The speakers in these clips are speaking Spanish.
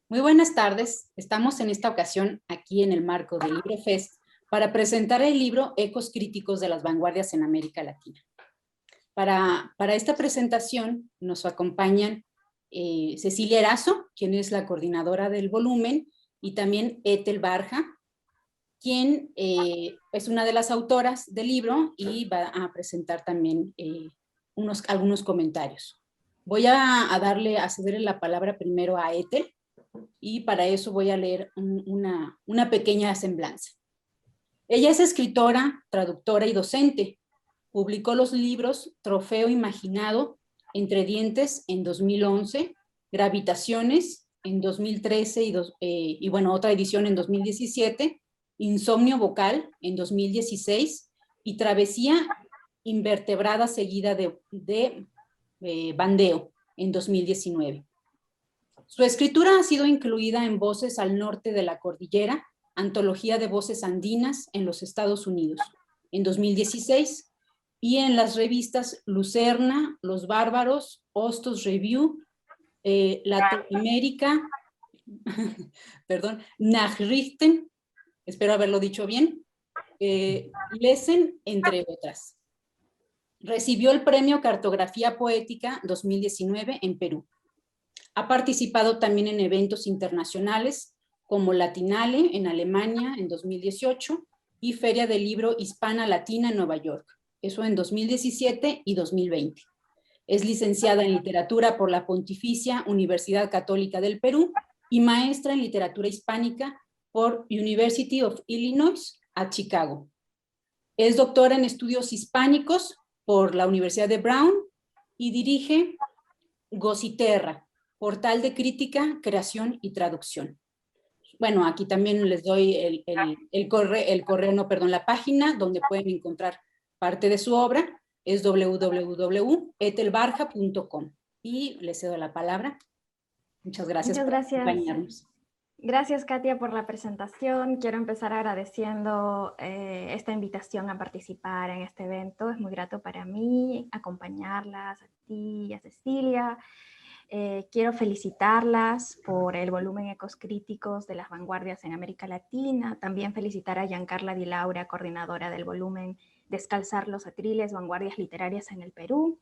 Muy buenas tardes. Estamos en esta ocasión aquí en el marco del LibreFest para presentar el libro Ecos Críticos de las Vanguardias en América Latina. Para esta presentación nos acompañan Cecilia Erazo, quien es la coordinadora del volumen, y también Ethel Barja, quien es una de las autoras del libro y va a presentar también algunos comentarios. Voy a cederle la palabra primero a Ethel, y para eso voy a leer una pequeña semblanza. Ella es escritora, traductora y docente. Publicó los libros Trofeo Imaginado, Entre Dientes en 2011, Gravitaciones en 2013 y bueno, otra edición en 2017, Insomnio Vocal en 2016 y Travesía Invertebrada seguida de Bandeo en 2019. Su escritura ha sido incluida en Voces al Norte de la Cordillera, Antología de Voces Andinas en los Estados Unidos, en 2016, y en las revistas Lucerna, Los Bárbaros, Hostos Review, Latinoamérica, perdón, Nachrichten, espero haberlo dicho bien, Lesen, entre otras. Recibió el Premio Cartografía Poética 2019 en Perú. Ha participado también en eventos internacionales como Latinale en Alemania en 2018 y Feria del Libro Hispana Latina en Nueva York, eso en 2017 y 2020. Es licenciada en Literatura por la Pontificia Universidad Católica del Perú y maestra en Literatura Hispánica por University of Illinois a Chicago. Es doctora en Estudios Hispánicos por la Universidad de Brown y dirige Gociterra, portal de crítica, creación y traducción. Bueno, aquí también les doy la página donde pueden encontrar parte de su obra, es www.etelbarja.com. Y les cedo la palabra. Muchas gracias por acompañarnos. Gracias, Katia, por la presentación. Quiero empezar agradeciendo esta invitación a participar en este evento. Es muy grato para mí acompañarlas, a ti y a Cecilia. Quiero felicitarlas por el volumen Ecos Críticos de las Vanguardias en América Latina. También felicitar a Giancarla Di Laura, coordinadora del volumen Descalzar los atriles, Vanguardias Literarias en el Perú.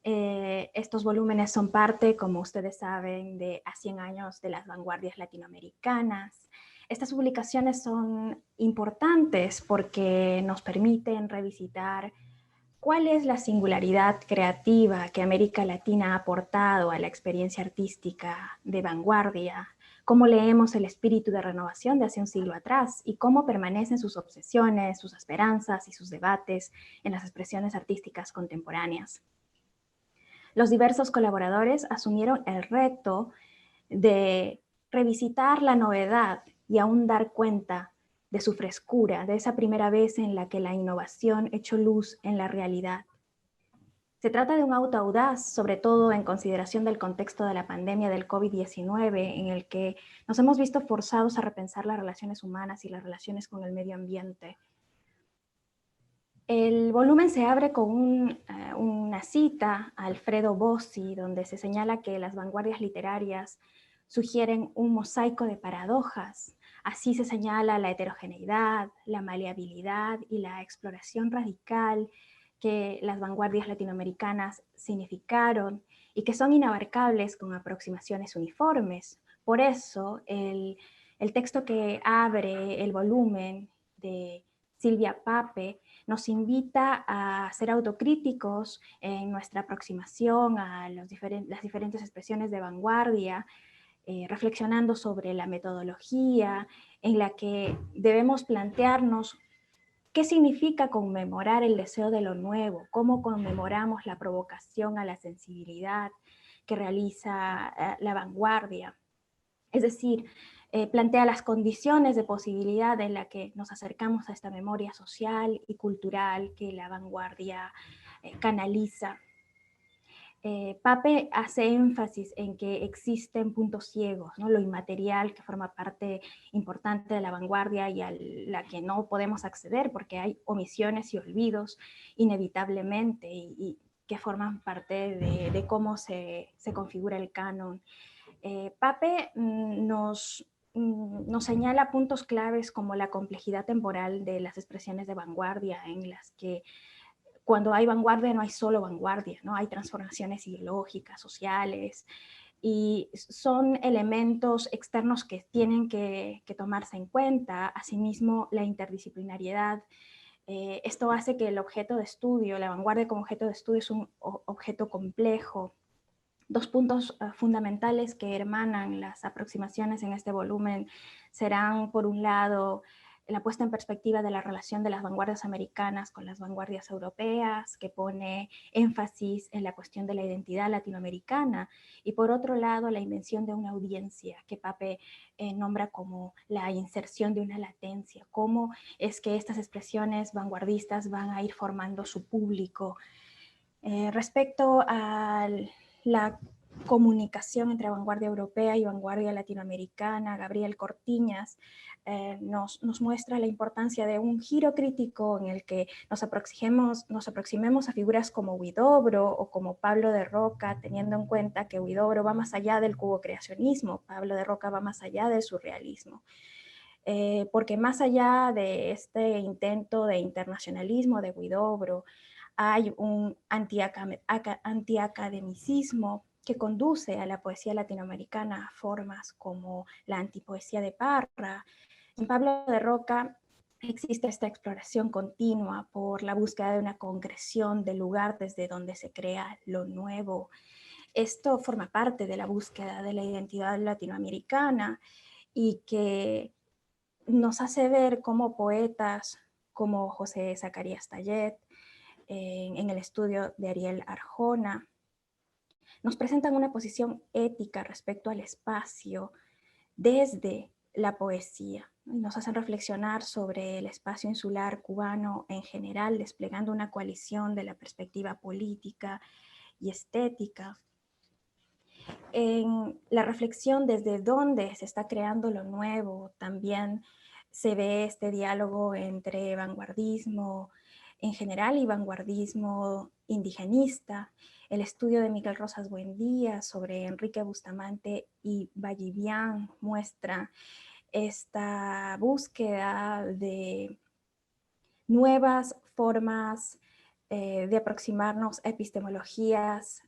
Estos volúmenes son parte, como ustedes saben, de A 100 años de las vanguardias latinoamericanas. Estas publicaciones son importantes porque nos permiten revisitar cuál es la singularidad creativa que América Latina ha aportado a la experiencia artística de vanguardia, cómo leemos el espíritu de renovación de hace un siglo atrás y cómo permanecen sus obsesiones, sus esperanzas y sus debates en las expresiones artísticas contemporáneas. Los diversos colaboradores asumieron el reto de revisitar la novedad y aún dar cuenta de su frescura, de esa primera vez en la que la innovación echó luz en la realidad. Se trata de un auto audaz, sobre todo en consideración del contexto de la pandemia del COVID-19, en el que nos hemos visto forzados a repensar las relaciones humanas y las relaciones con el medio ambiente. El volumen se abre con una cita a Alfredo Bossi, donde se señala que las vanguardias literarias sugieren un mosaico de paradojas. Así se señala la heterogeneidad, la maleabilidad y la exploración radical que las vanguardias latinoamericanas significaron y que son inabarcables con aproximaciones uniformes. Por eso, el texto que abre el volumen de Silvia Pape nos invita a ser autocríticos en nuestra aproximación a las diferentes expresiones de vanguardia, reflexionando sobre la metodología en la que debemos plantearnos qué significa conmemorar el deseo de lo nuevo, cómo conmemoramos la provocación a la sensibilidad que realiza la vanguardia. Es decir, plantea las condiciones de posibilidad en la que nos acercamos a esta memoria social y cultural que la vanguardia canaliza. Pape hace énfasis en que existen puntos ciegos, ¿no? Lo inmaterial que forma parte importante de la vanguardia y a la que no podemos acceder porque hay omisiones y olvidos inevitablemente y que forman parte de cómo se configura el canon. Pape nos señala puntos claves como la complejidad temporal de las expresiones de vanguardia, en las que cuando hay vanguardia no hay solo vanguardia, ¿no? Hay transformaciones ideológicas, sociales, y son elementos externos que tienen que tomarse en cuenta. Asimismo, la interdisciplinariedad. Esto hace que el objeto de estudio, la vanguardia como objeto de estudio, es un objeto complejo. Dos puntos fundamentales que hermanan las aproximaciones en este volumen serán, por un lado, la puesta en perspectiva de la relación de las vanguardias americanas con las vanguardias europeas, que pone énfasis en la cuestión de la identidad latinoamericana, y por otro lado, la invención de una audiencia, que Pape nombra como la inserción de una latencia, cómo es que estas expresiones vanguardistas van a ir formando su público. Respecto a la comunicación entre vanguardia europea y vanguardia latinoamericana, Gabriel Cortiñas nos muestra la importancia de un giro crítico en el que nos aproximemos a figuras como Huidobro o como Pablo de Roca, teniendo en cuenta que Huidobro va más allá del cubocreacionismo, Pablo de Roca va más allá del surrealismo. Porque más allá de este intento de internacionalismo de Huidobro, hay un antiacademicismo que conduce a la poesía latinoamericana a formas como la antipoesía de Parra. En Pablo de Roca existe esta exploración continua por la búsqueda de una concreción del lugar desde donde se crea lo nuevo. Esto forma parte de la búsqueda de la identidad latinoamericana y que nos hace ver cómo poetas como José Zacarías Tallet, en el estudio de Ariel Arjona, nos presentan una posición ética respecto al espacio desde la poesía, ¿no? Y nos hacen reflexionar sobre el espacio insular cubano en general, desplegando una coalición de la perspectiva política y estética. En la reflexión desde dónde se está creando lo nuevo, también se ve este diálogo entre vanguardismo en general y vanguardismo indigenista. El estudio de Miguel Rosas Buendía sobre Enrique Bustamante y Vallivian muestra esta búsqueda de nuevas formas de aproximarnos a epistemologías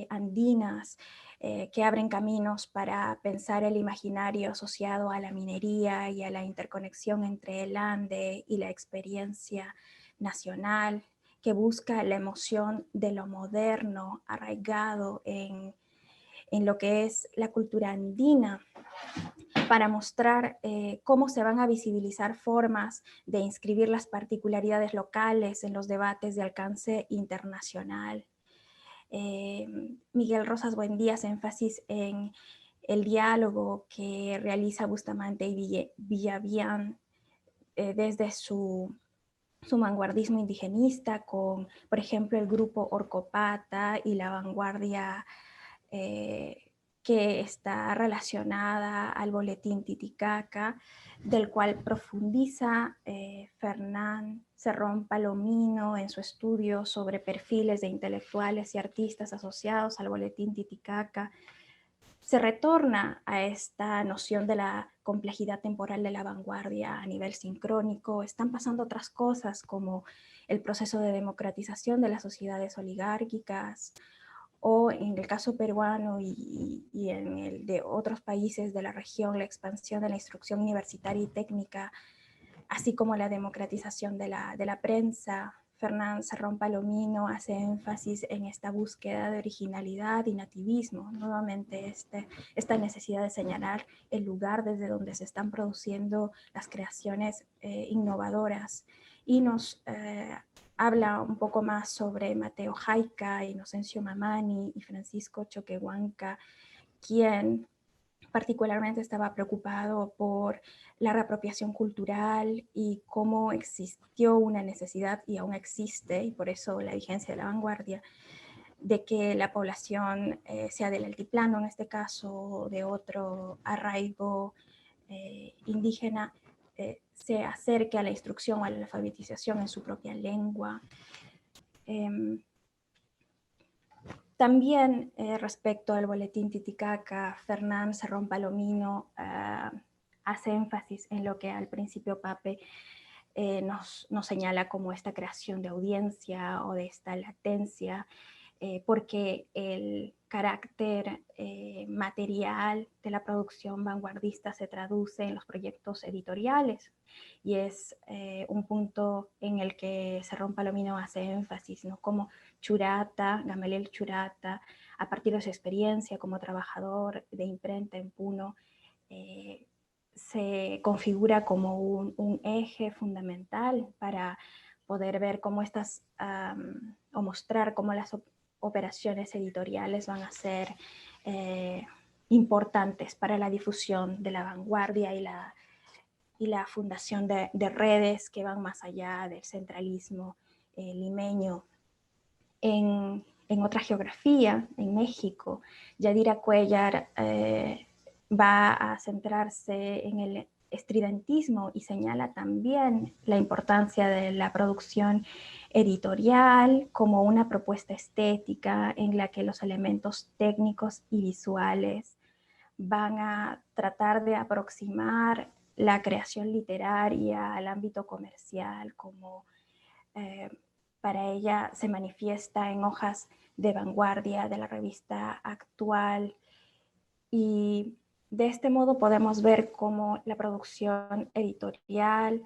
andinas que abren caminos para pensar el imaginario asociado a la minería y a la interconexión entre el Ande y la experiencia nacional, que busca la emoción de lo moderno arraigado en lo que es la cultura andina, para mostrar cómo se van a visibilizar formas de inscribir las particularidades locales en los debates de alcance internacional. Miguel Rosas Buendía hace énfasis en el diálogo que realiza Bustamante y Villavián desde su vanguardismo indigenista con, por ejemplo, el grupo Orcopata y la vanguardia que está relacionada al boletín Titicaca, del cual profundiza Fernán Cerrón Palomino en su estudio sobre perfiles de intelectuales y artistas asociados al boletín Titicaca. Se retorna a esta noción de la complejidad temporal de la vanguardia a nivel sincrónico. Están pasando otras cosas como el proceso de democratización de las sociedades oligárquicas, o en el caso peruano y en el de otros países de la región, la expansión de la instrucción universitaria y técnica, así como la democratización de la prensa. Fernán Cerrón Palomino hace énfasis en esta búsqueda de originalidad y nativismo, nuevamente esta necesidad de señalar el lugar desde donde se están produciendo las creaciones innovadoras, y nos habla un poco más sobre Mateo Jaica, Inocencio Mamani y Francisco Choquehuanca, quien particularmente estaba preocupado por la reapropiación cultural y cómo existió una necesidad, y aún existe, y por eso la vigencia de la vanguardia, de que la población sea del altiplano, en este caso de otro arraigo indígena, se acerque a la instrucción o a la alfabetización en su propia lengua. También respecto al boletín Titicaca, Fernán Serrón Palomino hace énfasis en lo que al principio Pape nos señala como esta creación de audiencia o de esta latencia, porque el carácter material de la producción vanguardista se traduce en los proyectos editoriales, y es un punto en el que Serrón Palomino hace énfasis, ¿no? Como Churata, Gamaliel Churata, a partir de su experiencia como trabajador de imprenta en Puno, se configura como un eje fundamental para poder ver cómo o mostrar cómo las operaciones editoriales van a ser importantes para la difusión de la vanguardia y la fundación de redes que van más allá del centralismo limeño. En otra geografía, en México, Yadira Cuellar va a centrarse en el estridentismo y señala también la importancia de la producción editorial como una propuesta estética en la que los elementos técnicos y visuales van a tratar de aproximar la creación literaria al ámbito comercial, como para ella se manifiesta en hojas de vanguardia de la revista Actual, y de este modo podemos ver cómo la producción editorial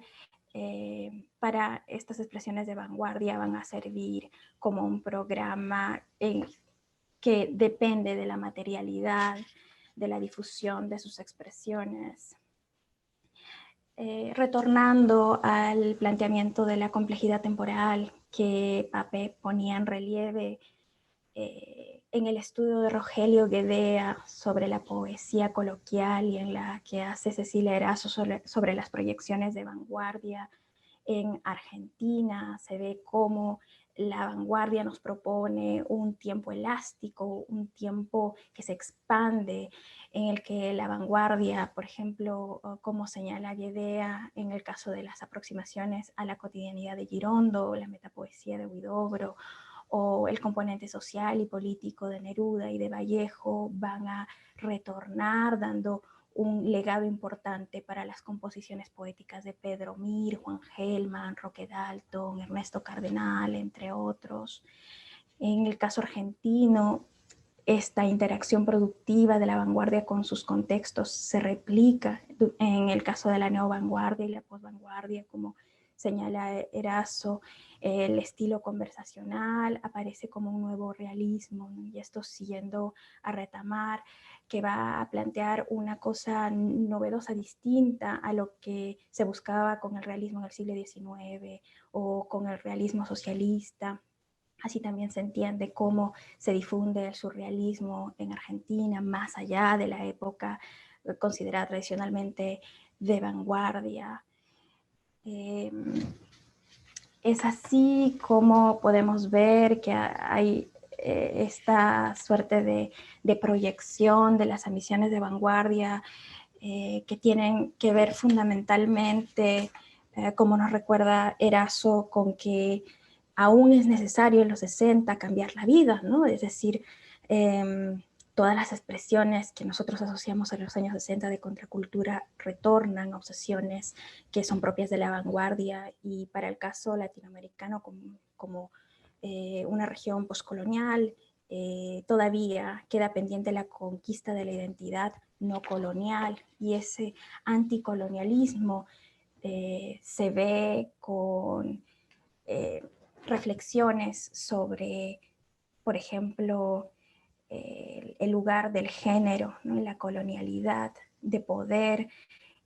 para estas expresiones de vanguardia van a servir como un programa que depende de la materialidad, de la difusión de sus expresiones. Retornando al planteamiento de la complejidad temporal que Pape ponía en relieve en el estudio de Rogelio Guedea sobre la poesía coloquial, y en la que hace Cecilia Erazo sobre las proyecciones de vanguardia en Argentina, se ve cómo la vanguardia nos propone un tiempo elástico, un tiempo que se expande, en el que la vanguardia, por ejemplo, como señala Guedea en el caso de las aproximaciones a la cotidianidad de Girondo, la metapoesía de Huidobro, o el componente social y político de Neruda y de Vallejo, van a retornar dando un legado importante para las composiciones poéticas de Pedro Mir, Juan Gelman, Roque Dalton, Ernesto Cardenal, entre otros. En el caso argentino, esta interacción productiva de la vanguardia con sus contextos se replica en el caso de la neovanguardia y la posvanguardia, como señala Erazo. El estilo conversacional aparece como un nuevo realismo, ¿no? Y esto siguiendo a Retamar, que va a plantear una cosa novedosa, distinta a lo que se buscaba con el realismo en el siglo XIX o con el realismo socialista. Así también se entiende cómo se difunde el surrealismo en Argentina, más allá de la época considerada tradicionalmente de vanguardia. Es así como podemos ver que hay esta suerte de proyección de las ambiciones de vanguardia que tienen que ver fundamentalmente, como nos recuerda Erazo, con que aún es necesario en los 60 cambiar la vida, ¿no? Es decir, todas las expresiones que nosotros asociamos a los años 60 de contracultura retornan a obsesiones que son propias de la vanguardia, y para el caso latinoamericano como una región poscolonial, todavía queda pendiente la conquista de la identidad no colonial, y ese anticolonialismo se ve con reflexiones sobre, por ejemplo, el lugar del género, ¿no? La colonialidad de poder.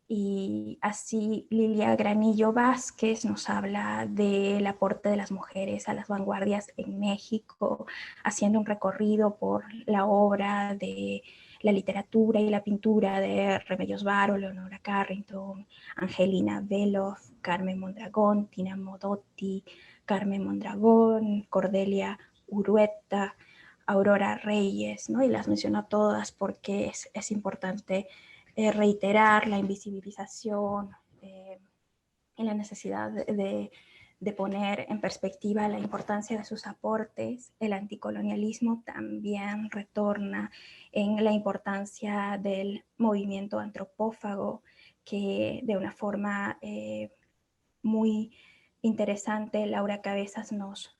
Y así Lilia Granillo Vázquez nos habla del aporte de las mujeres a las vanguardias en México, haciendo un recorrido por la obra de la literatura y la pintura de Remedios Varo, Leonora Carrington, Angelina Beloff, Carmen Mondragón, Tina Modotti, Carmen Mondragón, Cordelia Urueta, Aurora Reyes, ¿no? Y las menciono todas porque es importante reiterar la invisibilización en la necesidad de de poner en perspectiva la importancia de sus aportes, el anticolonialismo también retorna en la importancia del movimiento antropófago, que de una forma muy interesante Laura Cabezas nos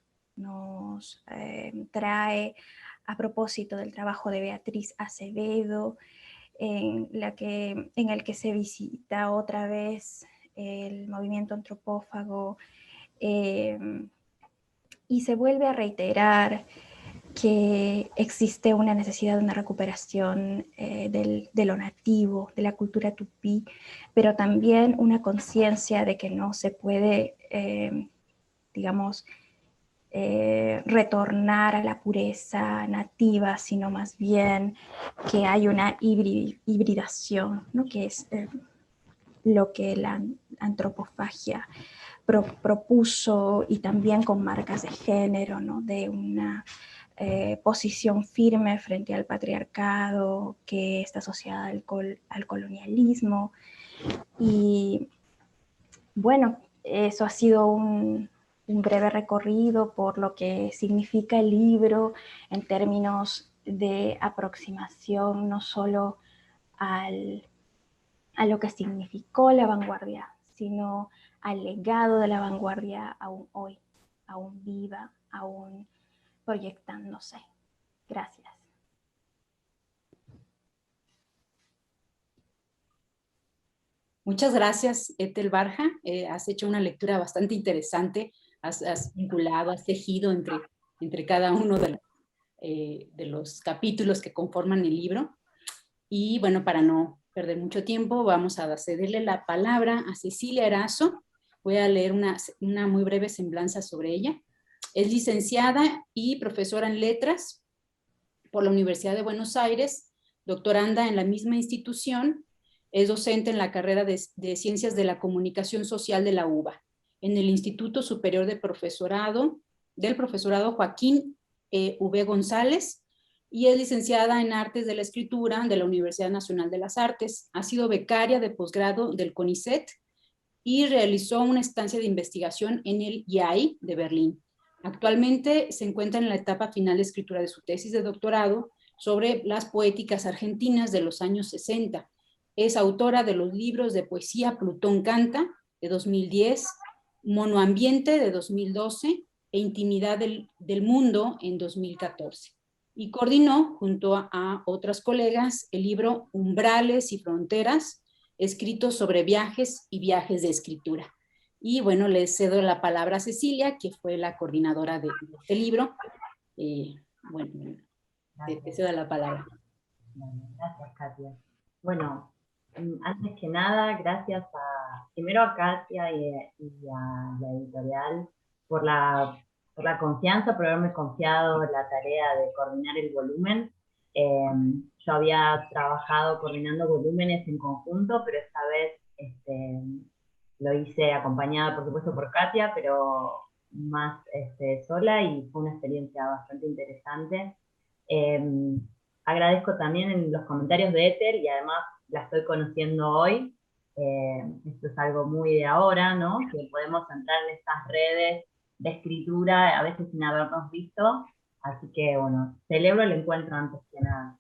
trae a propósito del trabajo de Beatriz Acevedo, en el que se visita otra vez el movimiento antropófago, y se vuelve a reiterar que existe una necesidad de una recuperación de lo nativo, de la cultura tupí, pero también una conciencia de que no se puede, digamos, retornar a la pureza nativa, sino más bien que hay una hibridación, ¿no? Que es lo que la antropofagia propuso, y también con marcas de género, ¿no? De una posición firme frente al patriarcado que está asociada al colonialismo. Y bueno, eso ha sido un breve recorrido por lo que significa el libro en términos de aproximación, no solo a lo que significó la vanguardia, sino al legado de la vanguardia aún hoy, aún viva, aún proyectándose. Gracias. Muchas gracias, Ethel Barja. Has hecho una lectura bastante interesante, has vinculado, has tejido entre cada uno de los capítulos que conforman el libro. Y bueno, para no perder mucho tiempo, vamos a cederle la palabra a Cecilia Erazo. Voy a leer una muy breve semblanza sobre ella. Es licenciada y profesora en letras por la Universidad de Buenos Aires, doctoranda en la misma institución. Es docente en la carrera de Ciencias de la Comunicación Social de la UBA, en el Instituto Superior del Profesorado Joaquín V. González, y es licenciada en Artes de la Escritura de la Universidad Nacional de las Artes. Ha sido becaria de posgrado del CONICET y realizó una estancia de investigación en el IAI de Berlín. Actualmente se encuentra en la etapa final de escritura de su tesis de doctorado sobre las poéticas argentinas de los años 60. Es autora de los libros de poesía Plutón Canta, de 2010, Monoambiente, de 2012, e Intimidad del Mundo, en 2014. Y coordinó, junto a otras colegas, el libro Umbrales y Fronteras, escrito sobre viajes y viajes de escritura. Y bueno, le cedo la palabra a Cecilia, que fue la coordinadora de este libro. Bueno, te cedo la palabra. Bueno, gracias, Katia. Bueno, antes que nada, gracias primero a Katia y a la editorial por la confianza, por haberme confiado la tarea de coordinar el volumen. Yo había trabajado coordinando volúmenes en conjunto, pero esta vez lo hice acompañada, por supuesto, por Katia, pero más sola, y fue una experiencia bastante interesante. Agradezco también en los comentarios de Ethel, y además la estoy conociendo hoy. Esto es algo muy de ahora, ¿no? Que podemos entrar en estas redes de escritura, a veces sin habernos visto. Así que, bueno, celebro el encuentro antes que nada.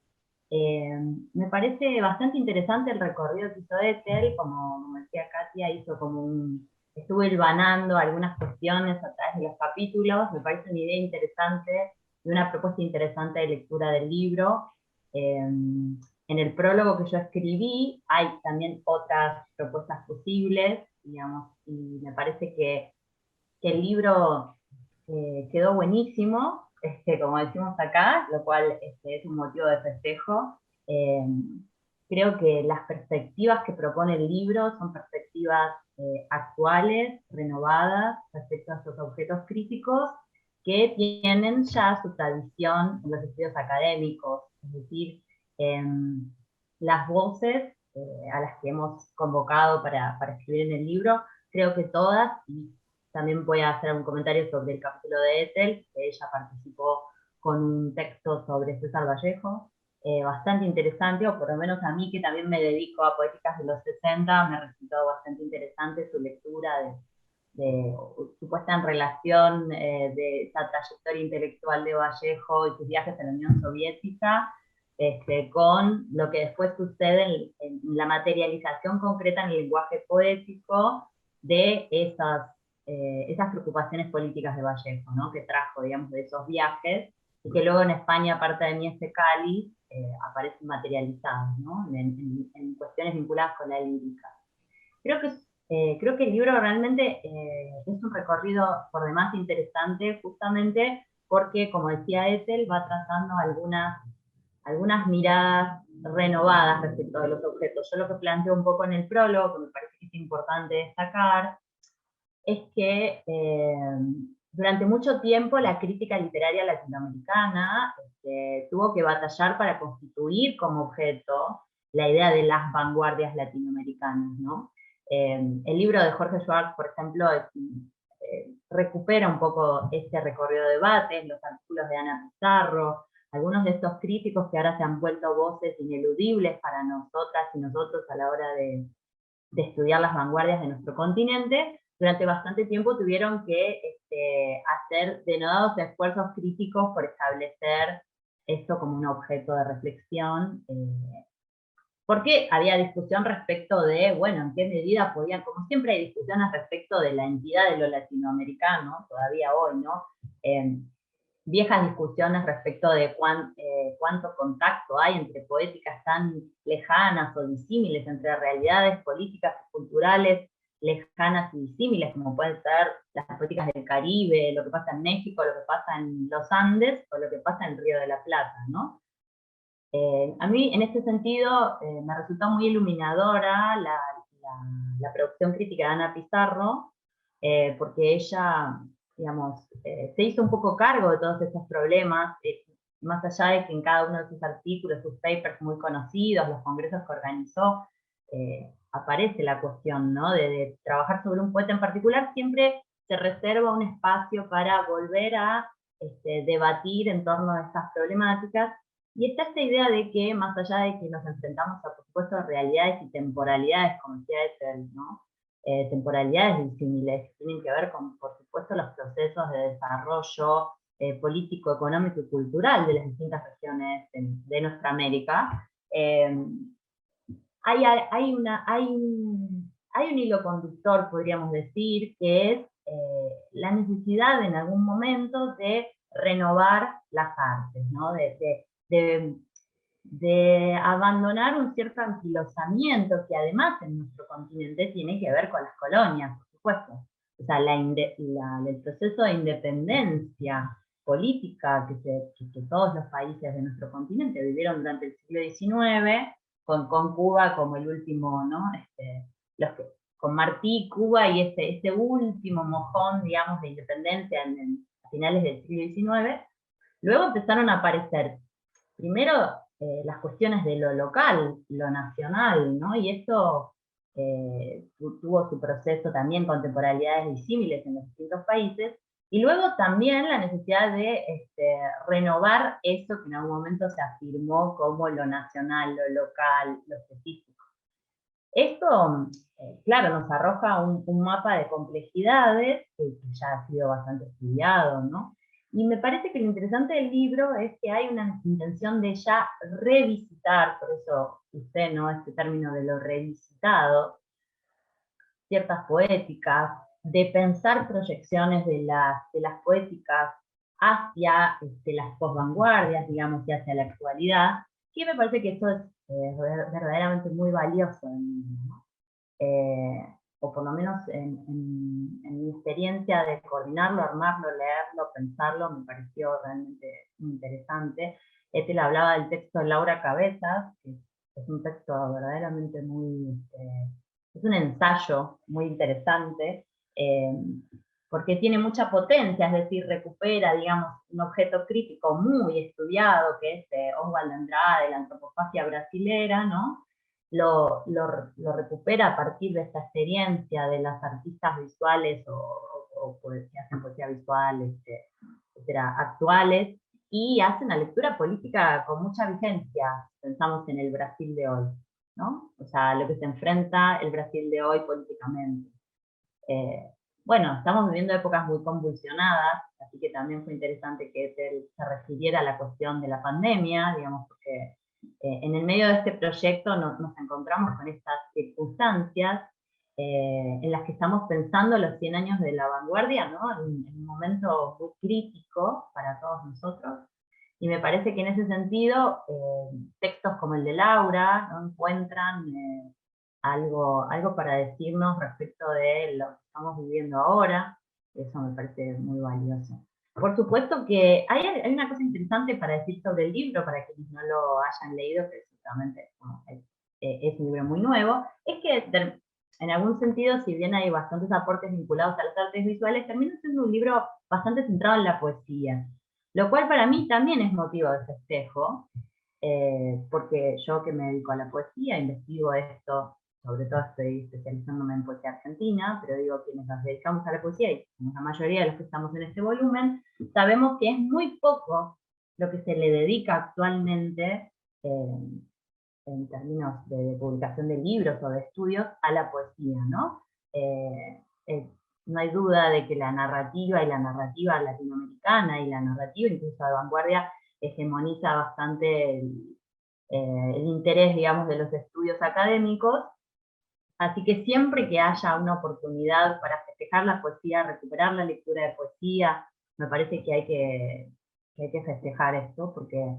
Me parece bastante interesante el recorrido que hizo Ethel. Como decía Katia, estuve hilvanando algunas cuestiones a través de los capítulos. Me parece una idea interesante y una propuesta interesante de lectura del libro. En el prólogo que yo escribí hay también otras propuestas posibles, digamos, y me parece que el libro quedó buenísimo, como decimos acá, lo cual es un motivo de festejo. Creo que las perspectivas que propone el libro son perspectivas actuales, renovadas, respecto a estos objetos críticos que tienen ya su tradición en los estudios académicos, es decir, las voces a las que hemos convocado para escribir en el libro, creo que todas, y también voy a hacer un comentario sobre el capítulo de Ethel, que ella participó con un texto sobre César Vallejo, bastante interesante, o por lo menos a mí, que también me dedico a poéticas de los 60, me resultó bastante interesante su lectura supuesta en relación de esa trayectoria intelectual de Vallejo y sus viajes a la Unión Soviética, con lo que después sucede en la materialización concreta en el lenguaje poético de esas preocupaciones políticas de Vallejo, ¿no? Que trajo, digamos, de esos viajes, y que luego en España, aparte de Mies de Cáliz, aparecen materializados, ¿no? En cuestiones vinculadas con la lírica. Creo que el libro realmente es un recorrido por demás interesante, justamente porque, como decía Ethel, va trazando algunas miradas renovadas respecto de los objetos. Yo lo que planteo un poco en el prólogo, que me parece que es importante destacar, es que durante mucho tiempo la crítica literaria latinoamericana tuvo que batallar para constituir como objeto la idea de las vanguardias latinoamericanas, ¿no? El libro de Jorge Schwartz, por ejemplo, recupera un poco este recorrido de debates, los artículos de Ana Pizarro, algunos de estos críticos que ahora se han vuelto voces ineludibles para nosotras y nosotros a la hora de estudiar las vanguardias de nuestro continente. Durante bastante tiempo tuvieron que hacer denodados esfuerzos críticos por establecer esto como un objeto de reflexión, porque había discusión respecto de, bueno, en qué medida podían, como siempre hay discusiones respecto de la entidad de lo latinoamericano, todavía hoy, ¿no? Viejas discusiones respecto de cuánto contacto hay entre poéticas tan lejanas o disímiles, entre realidades políticas y culturales lejanas y disímiles, como pueden ser las poéticas del Caribe, lo que pasa en México, lo que pasa en los Andes, o lo que pasa en Río de la Plata, ¿no? A mí, en este sentido, me resultó muy iluminadora la producción crítica de Ana Pizarro, porque ella, digamos, se hizo un poco cargo de todos estos problemas, más allá de que en cada uno de sus artículos, sus papers muy conocidos, los congresos que organizó, aparece la cuestión, ¿no? de trabajar sobre un poeta en particular, siempre se reserva un espacio para volver a debatir en torno a estas problemáticas. Y está esta idea de que, más allá de que nos enfrentamos a, por supuesto, realidades y temporalidades, como decía Ethel, ¿no? Temporalidades disímiles, que tienen que ver con, por supuesto, los procesos de desarrollo político, económico y cultural de las distintas regiones de nuestra América. Hay un hilo conductor, podríamos decir, que es la necesidad en algún momento de renovar las artes, ¿no? de abandonar un cierto anquilosamiento que además en nuestro continente tiene que ver con las colonias, por supuesto. O sea, el proceso de independencia política que todos los países de nuestro continente vivieron durante el siglo XIX, con Cuba como el último, ¿no? Con Martí, Cuba y este último mojón, digamos, de independencia a finales del siglo XIX, luego empezaron a aparecer, primero, las cuestiones de lo local, lo nacional, ¿no? Y esto tuvo su proceso también con temporalidades disímiles en los distintos países, y luego también la necesidad de renovar eso que en algún momento se afirmó como lo nacional, lo local, lo específico. Esto, claro, nos arroja un mapa de complejidades que ya ha sido bastante estudiado, ¿no? Y me parece que lo interesante del libro es que hay una intención de ya revisitar, por eso usted, ¿no? Este término de lo revisitado, ciertas poéticas, de pensar proyecciones de las poéticas hacia las posvanguardias, digamos, y hacia la actualidad, que me parece que esto es verdaderamente muy valioso ¿no? O por lo menos en mi experiencia de coordinarlo, armarlo, leerlo, pensarlo, me pareció realmente muy interesante. Le hablaba del texto de Laura Cabezas, que es un texto verdaderamente es un ensayo muy interesante, porque tiene mucha potencia, es decir, recupera, digamos, un objeto crítico muy estudiado, que es Oswald de Andrade, la antropofagia brasilera, ¿no? Lo recupera a partir de esta experiencia de las artistas visuales o que hacen poesía visual, etcétera, actuales, y hace una lectura política con mucha vigencia, pensamos en el Brasil de hoy, ¿no? O sea, lo que se enfrenta el Brasil de hoy políticamente. bueno, estamos viviendo épocas muy convulsionadas, así que también fue interesante que Ethel se refiriera a la cuestión de la pandemia, digamos, porque en el medio de este proyecto nos encontramos con estas circunstancias en las que estamos pensando los 100 años de la vanguardia, ¿no? En un momento muy crítico para todos nosotros. Y me parece que en ese sentido, textos como el de Laura no encuentran algo para decirnos respecto de lo que estamos viviendo ahora. Eso me parece muy valioso. Por supuesto que hay una cosa interesante para decir sobre el libro, para quienes no lo hayan leído, que seguramente es un libro muy nuevo, es que en algún sentido, si bien hay bastantes aportes vinculados a las artes visuales, termina siendo un libro bastante centrado en la poesía, lo cual para mí también es motivo de festejo, porque yo que me dedico a la poesía, investigo esto, sobre todo estoy especializándome en poesía argentina, pero digo, quienes nos dedicamos a la poesía, y somos la mayoría de los que estamos en este volumen, sabemos que es muy poco lo que se le dedica actualmente en términos de publicación de libros o de estudios a la poesía, ¿no? No hay duda de que la narrativa latinoamericana y la narrativa incluso de vanguardia hegemoniza bastante el interés, digamos, de los estudios académicos. Así que siempre que haya una oportunidad para festejar la poesía, recuperar la lectura de poesía, me parece que hay que festejar esto, porque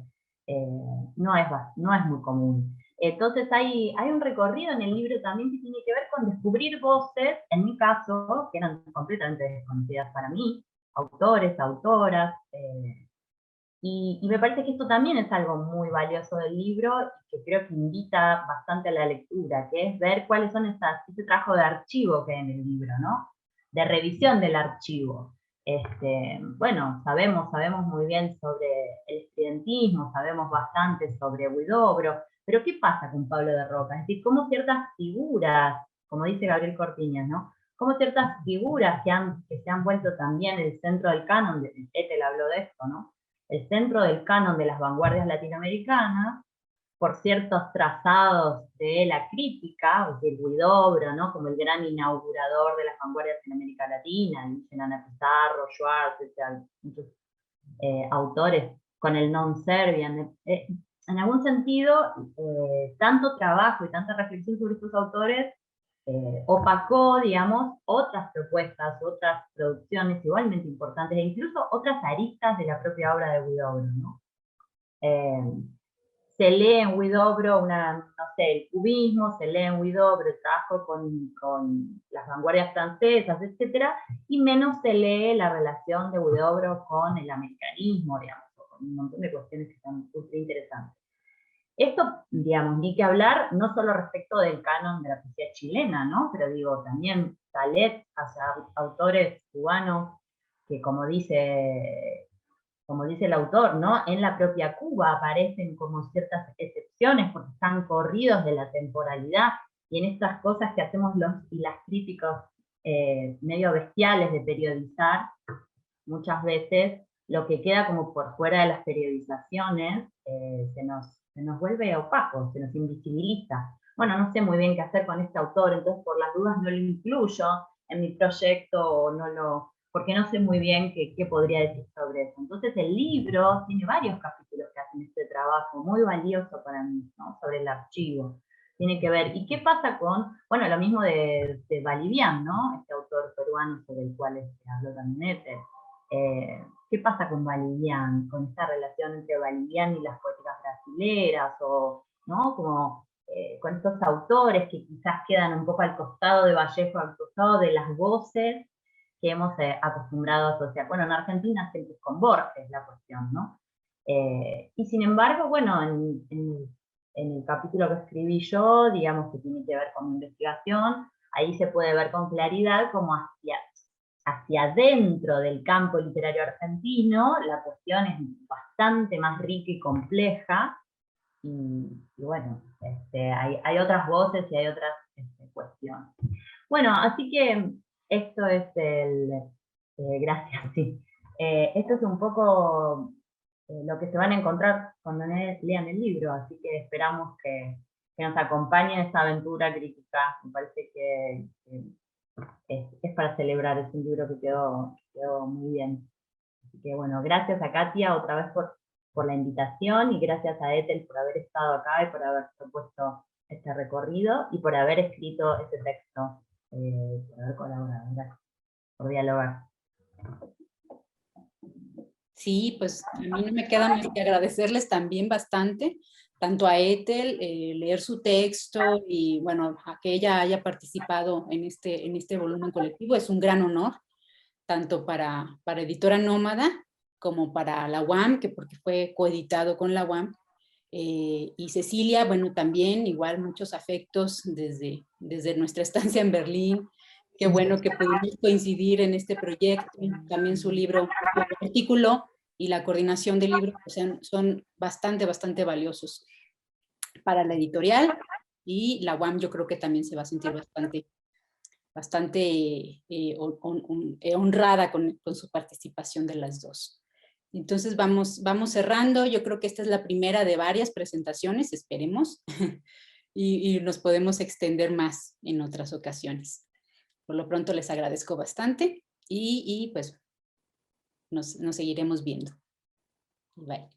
no es muy común. Entonces hay un recorrido en el libro también que tiene que ver con descubrir voces, en mi caso, que eran completamente desconocidas para mí, autores, autoras, y me parece que esto también es algo muy valioso del libro, y que creo que invita bastante a la lectura, que es ver cuáles son ese trabajo de archivo que hay en el libro, ¿no? De revisión del archivo. Bueno, sabemos muy bien sobre el estudiantismo, sabemos bastante sobre Huidobro, pero ¿qué pasa con Pablo de Roca? Es decir, cómo ciertas figuras, como dice Gabriel Cortiñas, ¿no? Cómo ciertas figuras que se han vuelto también el centro del canon, Ethel habló de esto, ¿no? El centro del canon de las vanguardias latinoamericanas, por ciertos trazados de la crítica, de Huidobro, ¿no? Como el gran inaugurador de las vanguardias en América Latina, dicen Ana Pizarro, Schwartz, muchos autores con el non-serviam. En algún sentido, tanto trabajo y tanta reflexión sobre estos autores opacó, digamos, otras propuestas, otras producciones igualmente importantes, e incluso otras aristas de la propia obra de Huidobro, ¿no? Se lee en Huidobro el cubismo, se lee en Huidobro el trabajo con las vanguardias francesas, etc., y menos se lee la relación de Huidobro con el americanismo, digamos, con un montón de cuestiones que están súper interesantes. Esto, digamos, ni que hablar, no solo respecto del canon de la poesía chilena, ¿no? Pero digo, también Talet, autores cubanos que, como dice el autor, ¿no? En la propia Cuba aparecen como ciertas excepciones porque están corridos de la temporalidad, y en estas cosas que hacemos los y las críticos medio bestiales de periodizar, muchas veces lo que queda como por fuera de las periodizaciones se nos vuelve opaco, se nos invisibiliza. Bueno, no sé muy bien qué hacer con este autor, entonces por las dudas no lo incluyo en mi proyecto, o porque no sé muy bien qué podría decir sobre eso. Entonces el libro tiene varios capítulos que hacen este trabajo muy valioso para mí, ¿no? Sobre el archivo. Tiene que ver, ¿y qué pasa con, bueno, lo mismo de Balivián, ¿no? Este autor peruano sobre el cual habló también Ethel. ¿Qué pasa con Balivián, con esta relación entre Balivián y las poéticas brasileras, o, ¿no? Como con estos autores que quizás quedan un poco al costado de Vallejo, al costado de las voces que hemos acostumbrado a asociar. Bueno, en Argentina siempre es con Borges la cuestión, ¿no? Y sin embargo, bueno, en el capítulo que escribí yo, digamos que tiene que ver con mi investigación, ahí se puede ver con claridad cómo hacia dentro del campo literario argentino la cuestión es bastante más rica y compleja, y bueno, hay otras voces y hay otras cuestiones. Bueno, así que esto es gracias, sí. Esto es un poco lo que se van a encontrar cuando lean el libro, así que esperamos que nos acompañe en esta aventura crítica. Me parece que es para celebrar, es un libro que quedó muy bien. Así que bueno, gracias a Katia otra vez por la invitación y gracias a Ethel por haber estado acá y por haber propuesto este recorrido y por haber escrito este texto, por haber colaborado. Gracias por dialogar. Sí, pues a mí no me queda más que agradecerles también bastante, tanto a Ethel, leer su texto y bueno, a que ella haya participado en este volumen colectivo, es un gran honor, tanto para Editora Nómada como para la UAM, que porque fue coeditado con la UAM, y Cecilia, bueno, también igual muchos afectos desde nuestra estancia en Berlín. Qué bueno que pudimos coincidir en este proyecto. También su libro, su artículo y la coordinación del libro, o sea, son bastante valiosos para la editorial, y la UAM yo creo que también se va a sentir bastante honrada con su participación de las dos. Entonces vamos cerrando. Yo creo que esta es la primera de varias presentaciones, esperemos, y nos podemos extender más en otras ocasiones. Por lo pronto les agradezco bastante y pues nos seguiremos viendo. Bye.